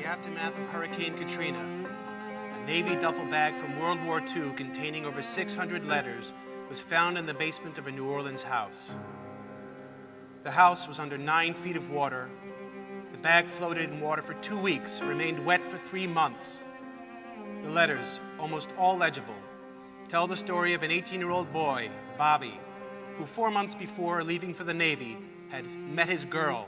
aftermath of Hurricane Katrina, a Navy duffel bag from World War II containing over 600 letters was found in the basement of a New Orleans house. The house was under 9 feet of water. The bag floated in water for 2 weeks, remained wet for 3 months. The letters, almost all legible, tell the story of an 18-year-old boy, Bobby, who 4 months before leaving for the Navy had met his girl,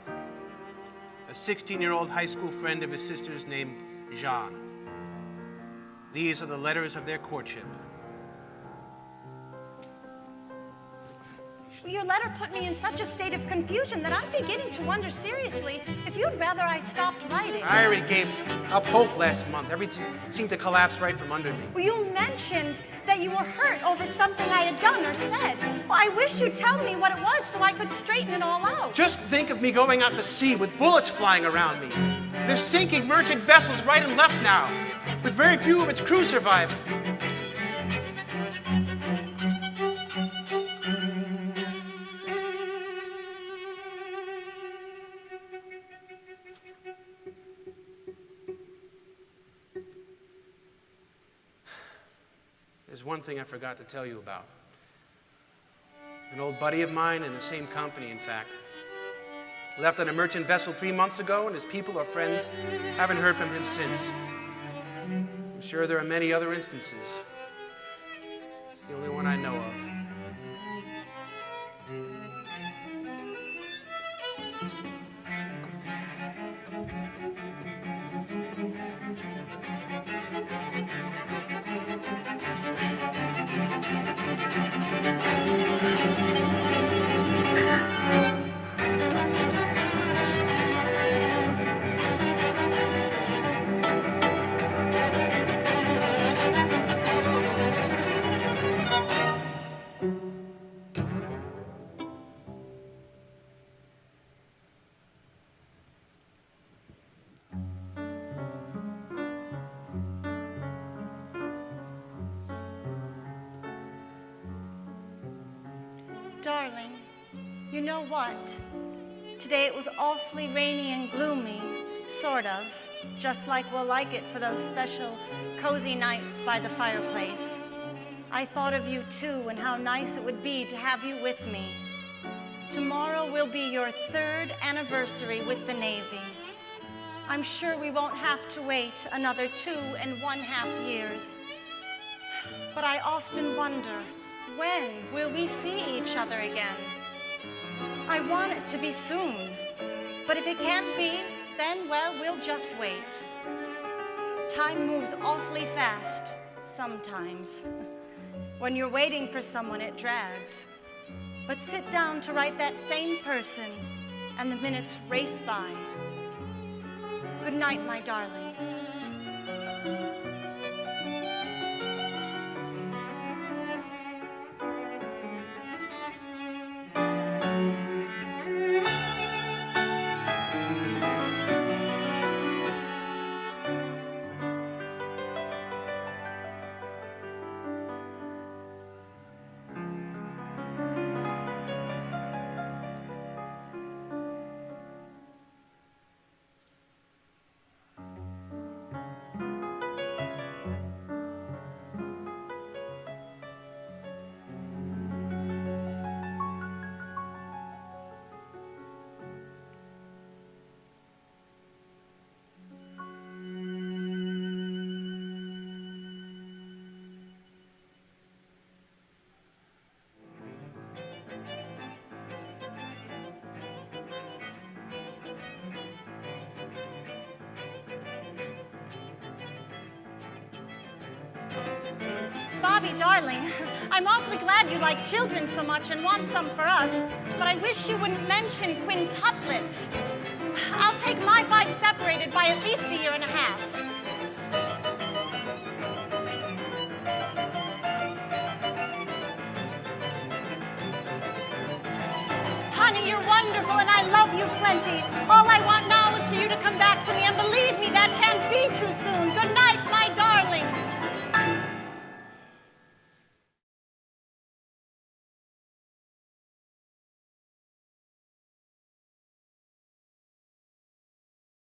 a 16-year-old high school friend of his sister's named Jean. These are the letters of their courtship. Your letter put me in such a state of confusion that I'm beginning to wonder seriously if you'd rather I stopped writing. I already gave up hope last month. Everything seemed to collapse right from under me. Well, you mentioned that you were hurt over something I had done or said. Well, I wish you'd tell me what it was so I could straighten it all out. Just think of me going out to sea with bullets flying around me. They're sinking merchant vessels right and left now, with very few of its crew surviving. There's one thing I forgot to tell you about. An old buddy of mine in the same company, in fact, left on a merchant vessel 3 months ago, and his people or friends haven't heard from him since. I'm sure there are many other instances. It's the only one I know of. Darling, you know what? Today it was awfully rainy and gloomy, sort of, just like we'll like it for those special cozy nights by the fireplace. I thought of you too and how nice it would be to have you with me. Tomorrow will be your 3rd anniversary with the Navy. I'm sure we won't have to wait another 2 1/2 years. But I often wonder, when will we see each other again? I want it to be soon, but if it can't be, then, well, we'll just wait. Time moves awfully fast, sometimes. When you're waiting for someone, it drags. But sit down to write that same person, and the minutes race by. Good night, my darling. Bobby, darling, I'm awfully glad you like children so much and want some for us, but I wish you wouldn't mention quintuplets. I'll take my 5 separated by at least 1.5 years. Honey, you're wonderful and I love you plenty. All I want now is for you to come back to me, and believe me, that can't be too soon. Good night.